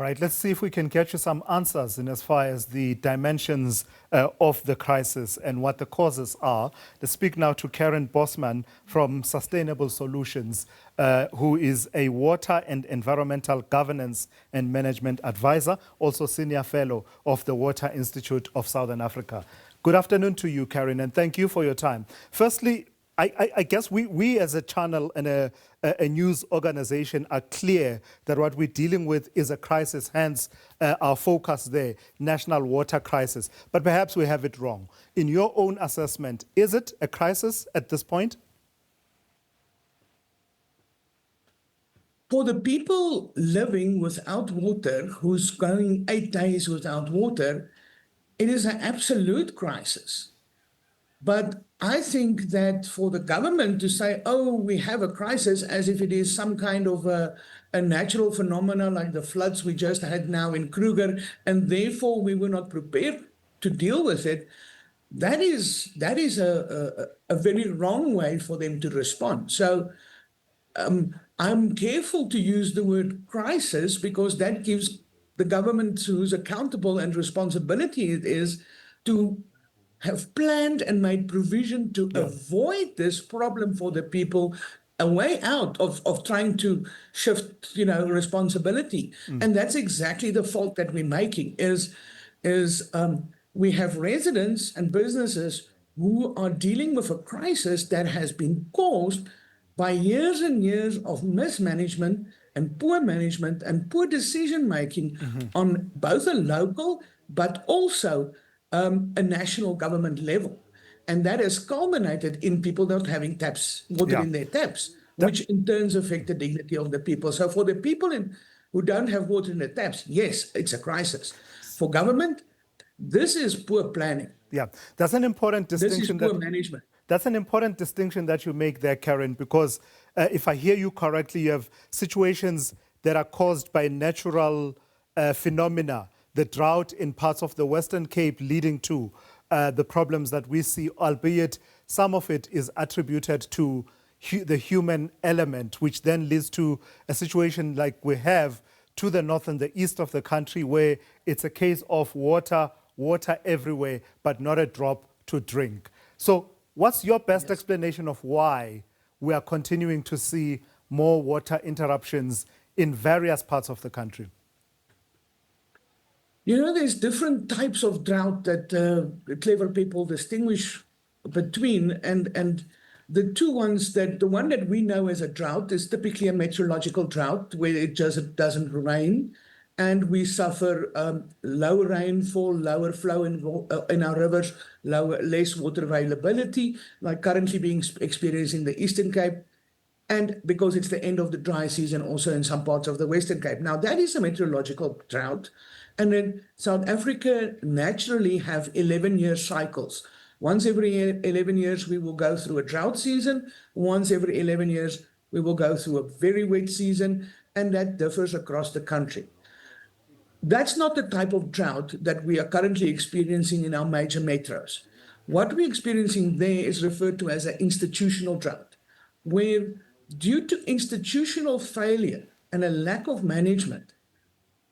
All right, let's see if we can get you some answers in as far as the dimensions of the crisis and what the causes are. Let's speak now to Carin Bosman from Sustainable Solutions, who is a water and environmental governance and management advisor, also senior fellow of the Water Institute of Southern Africa. Good afternoon to you, Carin, and thank you for your time. Firstly, I guess we as a channel and a news organization are clear that what we're dealing with is a crisis, hence our focus there, national water crisis. But perhaps we have it wrong. In your own assessment, is it a crisis at this point? For the people living without water, who's going 8 days without water, it is an absolute crisis. But I think that for the government to say, oh, we have a crisis, as if it is some kind of a natural phenomenon like the floods we just had now in Kruger, and therefore we were not prepared to deal with it, that is a very wrong way for them to respond. So I'm careful to use the word crisis because that gives the government who's accountable and responsibility it is to have planned and made provision to avoid this problem for the people, a way out of trying to shift, responsibility. And that's exactly the fault that we're making is we have residents and businesses who are dealing with a crisis that has been caused by years and years of mismanagement and poor decision making on both a local but also a national government level. And that has culminated in people not having water in their taps, which in turn affect the dignity of the people. So for the people who don't have water in their taps, yes, it's a crisis. For government, this is poor planning. Yeah, that's an important distinction. This is poor management. That's an important distinction that you make there, Carin, because if I hear you correctly, you have situations that are caused by natural phenomena, the drought in parts of the Western Cape leading to the problems that we see, albeit some of it is attributed to the human element, which then leads to a situation like we have to the north and the east of the country, where it's a case of water everywhere, but not a drop to drink. So what's your best explanation of why we are continuing to see more water interruptions in various parts of the country? There's different types of drought that clever people distinguish between, and the two ones the one that we know as a drought is typically a meteorological drought where it just doesn't rain, and we suffer lower rainfall, lower flow in our rivers, less water availability, like currently being experienced in the Eastern Cape, and because it's the end of the dry season also in some parts of the Western Cape. Now, that is a meteorological drought. And then South Africa naturally have 11-year cycles. Once every 11 years, we will go through a drought season. Once every 11 years, we will go through a very wet season, and that differs across the country. That's not the type of drought that we are currently experiencing in our major metros. What we're experiencing there is referred to as an institutional drought, where due to institutional failure and a lack of management,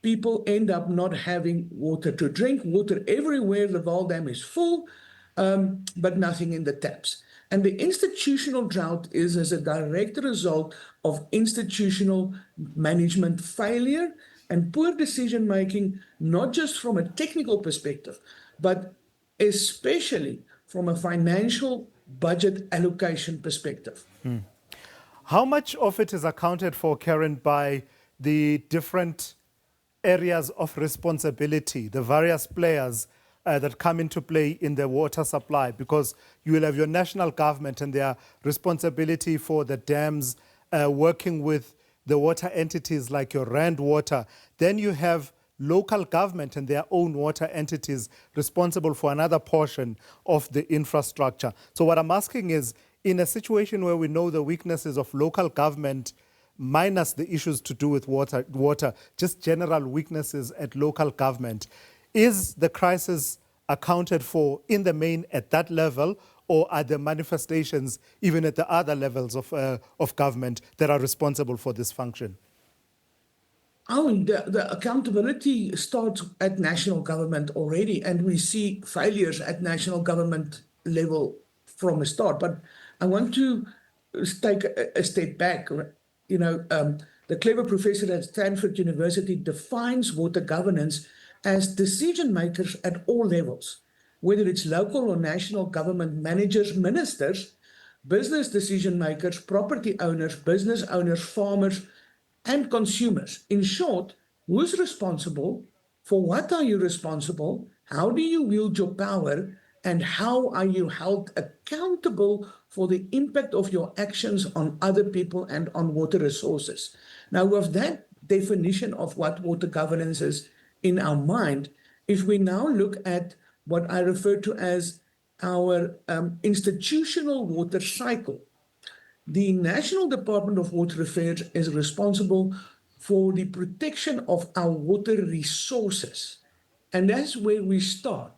people end up not having water to drink. Water everywhere, the Vaal Dam is full, but nothing in the taps. And the institutional drought is as a direct result of institutional management failure and poor decision-making, not just from a technical perspective, but especially from a financial budget allocation perspective. How much of it is accounted for, Carin, by the different areas of responsibility, the various players that come into play in the water supply? Because you will have your national government and their responsibility for the dams, working with the water entities like your Rand Water. Then you have local government and their own water entities responsible for another portion of the infrastructure. So what I'm asking is, in a situation where we know the weaknesses of local government, minus the issues to do with water, just general weaknesses at local government, is the crisis accounted for in the main at that level, or are there manifestations even at the other levels of government that are responsible for this function? The accountability starts at national government already, and we see failures at national government level from the start. But I want to take a step back. The clever professor at Stanford University defines water governance as decision makers at all levels, whether it's local or national government managers, ministers, business decision makers, property owners, business owners, farmers, and consumers. In short, who's responsible? For what are you responsible? How do you wield your power? And how are you held accountable for the impact of your actions on other people and on water resources? Now, with that definition of what water governance is in our mind, if we now look at what I refer to as our institutional water cycle, the National Department of Water Affairs is responsible for the protection of our water resources. And that's where we start.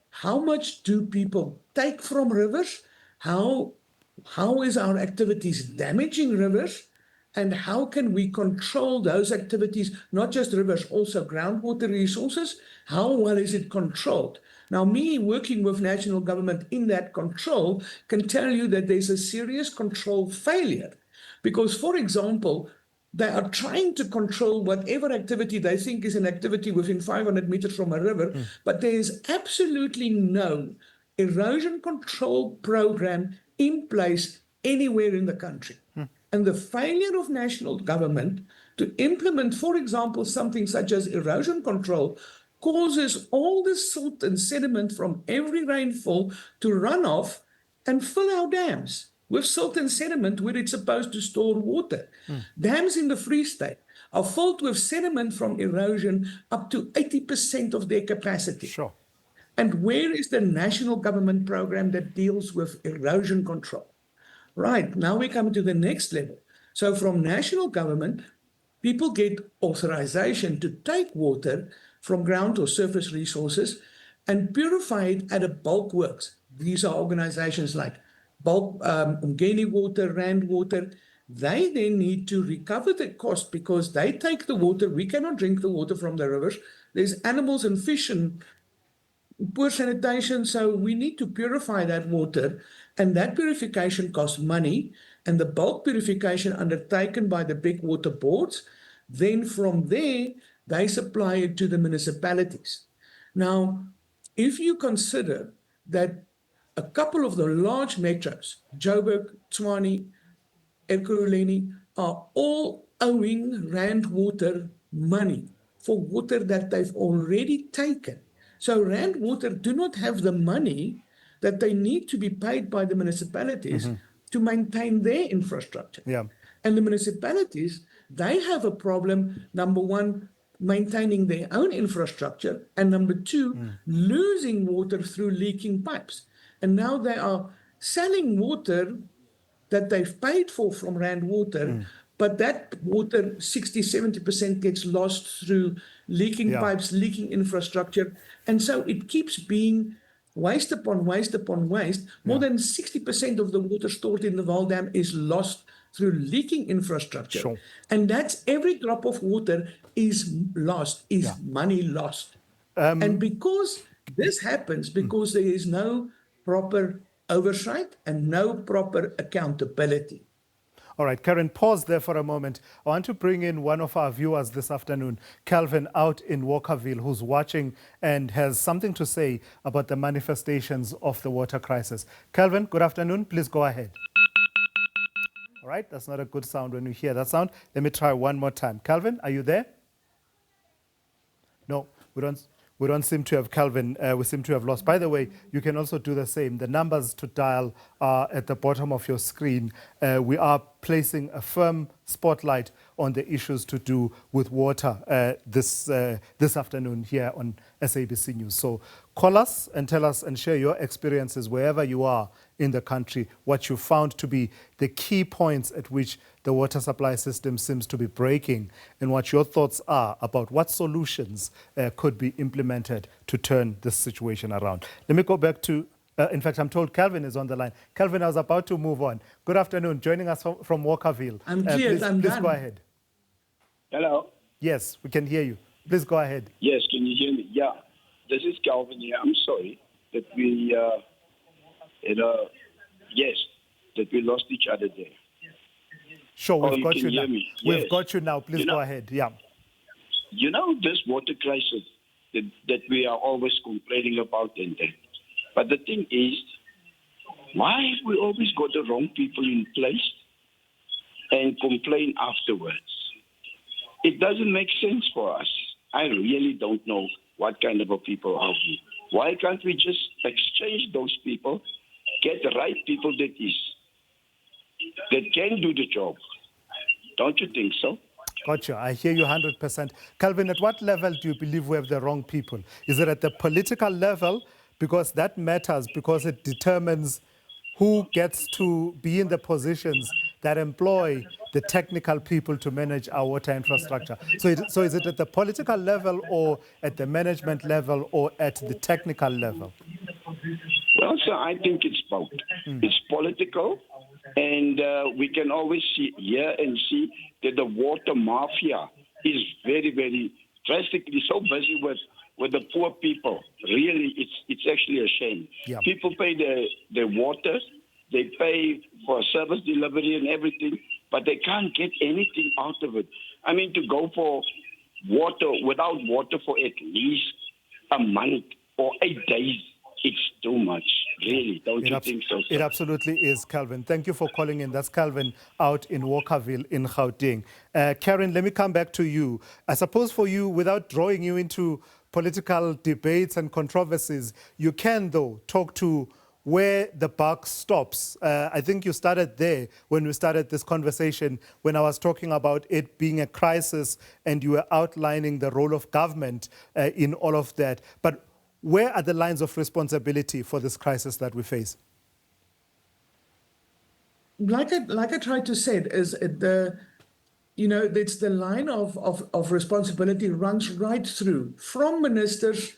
How much do people take from rivers? How is our activities damaging rivers? And how can we control those activities, not just rivers, also groundwater resources? How well is it controlled? Now, me working with national government in that control can tell you that there's a serious control failure. Because, for example, they are trying to control whatever activity they think is an activity within 500 meters from a river, but there is absolutely no erosion control program in place anywhere in the country. And the failure of national government to implement, for example, something such as erosion control causes all the silt and sediment from every rainfall to run off and fill our dams with silt and sediment where it's supposed to store water. Dams in the Free State are filled with sediment from erosion up to 80% of their capacity. Sure. And where is the national government program that deals with erosion control? Right, now we come to the next level. So from national government, people get authorization to take water from ground or surface resources and purify it at a bulk works. These are organizations like Bulk Umgeni Water, Rand Water. They then need to recover the cost because they take the water. We cannot drink the water from the rivers. There's animals and fish and poor sanitation, so we need to purify that water, and that purification costs money, and the bulk purification undertaken by the big water boards, then from there, they supply it to the municipalities. Now, if you consider that a couple of the large metros, Joburg, Tshwane, Ekurhuleni, are all owing Rand Water money for water that they've already taken. So Rand Water do not have the money that they need to be paid by the municipalities to maintain their infrastructure. Yeah. And the municipalities, they have a problem, number one, maintaining their own infrastructure, and number two, losing water through leaking pipes. And now they are selling water that they've paid for from Rand Water, but that water, 60-70% gets lost through leaking pipes, leaking infrastructure. And so it keeps being waste upon waste upon waste. More than 60% of the water stored in the Vaal Dam is lost through leaking infrastructure. Sure. And that's every drop of water is lost, is money lost. And because this happens, because there is no proper oversight and no proper accountability. All right, Carin, pause there for a moment. I want to bring in one of our viewers this afternoon, Calvin, out in Walkerville, who's watching and has something to say about the manifestations of the water crisis. Calvin, good afternoon. Please go ahead. All right, that's not a good sound when you hear that sound. Let me try one more time. Calvin, are you there? No, we don't seem to have Calvin. We seem to have lost. By the way, you can also do the same. The numbers to dial are at the bottom of your screen. We are placing a firm spotlight on the issues to do with water this afternoon here on SABC News. So call us and tell us and share your experiences wherever you are in the country, what you found to be the key points at which the water supply system seems to be breaking, and what your thoughts are about what solutions could be implemented to turn this situation around. Let me go back to, in fact, I'm told Calvin is on the line. Calvin, I was about to move on. Good afternoon, joining us from Walkerville. I'm clear, please I'm go done. ahead. Hello. Yes, we can hear you. Please go ahead. Yes, can you hear me? Yeah, this is Calvin here. I'm sorry that we, yes, that we lost each other there. Sure, Oh, we've you got can you hear now. me? We've Yes. got you now. Please You know- go ahead. Yeah. You know, this water crisis that we are always complaining about and that. But the thing is, why have we always got the wrong people in place and complain afterwards? It doesn't make sense for us. I really don't know what kind of a people are we. Why can't we just exchange those people, get the right people that can do the job? Don't you think so? Gotcha. I hear you 100%. Calvin, at what level do you believe we have the wrong people? Is it at the political level? Because that matters, because it determines who gets to be in the positions that employ the technical people to manage our water infrastructure. So is it at the political level or at the management level or at the technical level? Well, sir, I think it's both. It's political, and we can always hear and see that the water mafia is very, very drastically so busy with the poor people. Really, it's actually a shame. Yeah. People pay their water, they pay for service delivery and everything, but they can't get anything out of it. I mean, to go for water without water for at least a month or 8 days, it's too much, really. Don't you think so, sir? It absolutely is, Calvin. Thank you for calling in. That's Calvin out in Walkerville in Gauteng. Carin, let me come back to you. I suppose for you, without drawing you into political debates and controversies, you can, though, talk to where the buck stops. I think you started there when we started this conversation, when I was talking about it being a crisis and you were outlining the role of government in all of that. But where are the lines of responsibility for this crisis that we face? Like I tried to say, it's the line of responsibility runs right through, from ministers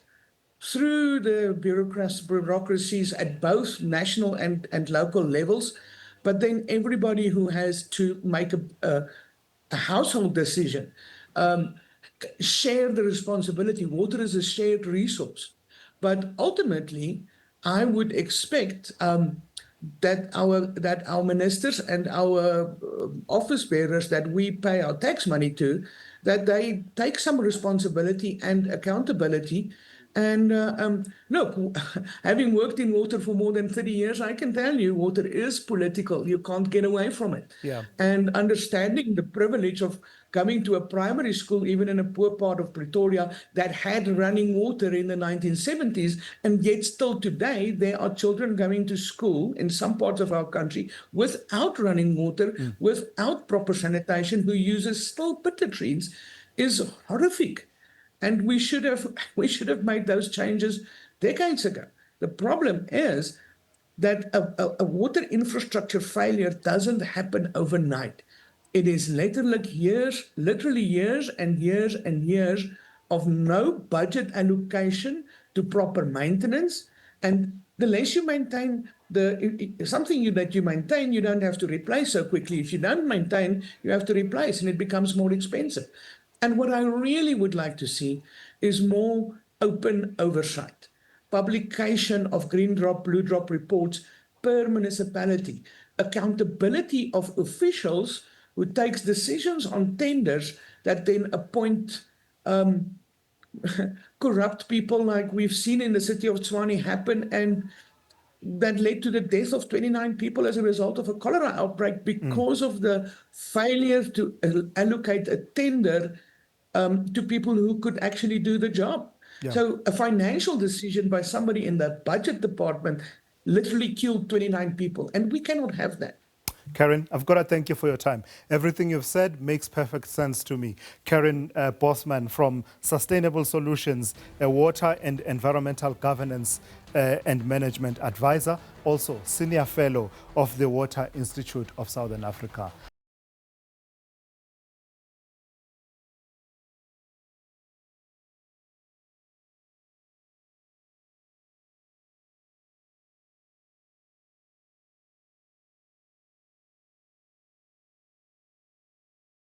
through the bureaucracies at both national and local levels, but then everybody who has to make a household decision, share the responsibility. Water is a shared resource. But ultimately, I would expect that our ministers and our office bearers that we pay our tax money to, that they take some responsibility and accountability. And look, having worked in water for more than 30 years, I can tell you water is political. You can't get away from it. Yeah. And understanding the privilege of coming to a primary school, even in a poor part of Pretoria, that had running water in the 1970s, and yet still today, there are children going to school in some parts of our country without running water, without proper sanitation, who uses still bitter trees, is horrific. And we should have made those changes decades ago. The problem is that a water infrastructure failure doesn't happen overnight. It is literally years and years and years of no budget allocation to proper maintenance. And the less you maintain something that you maintain, you don't have to replace so quickly. If you don't maintain, you have to replace, and it becomes more expensive. And what I really would like to see is more open oversight, publication of green drop, blue drop reports per municipality, accountability of officials who takes decisions on tenders that then appoint corrupt people, like we've seen in the city of Tshwane happen, and that led to the death of 29 people as a result of a cholera outbreak because of the failure to allocate a tender to people who could actually do the job. Yeah. So a financial decision by somebody in the budget department literally killed 29 people, and we cannot have that. Carin, I've got to thank you for your time. Everything you've said makes perfect sense to me. Carin Bosman from Sustainable Solutions, a water and environmental governance and management advisor, also senior fellow of the Water Institute of Southern Africa.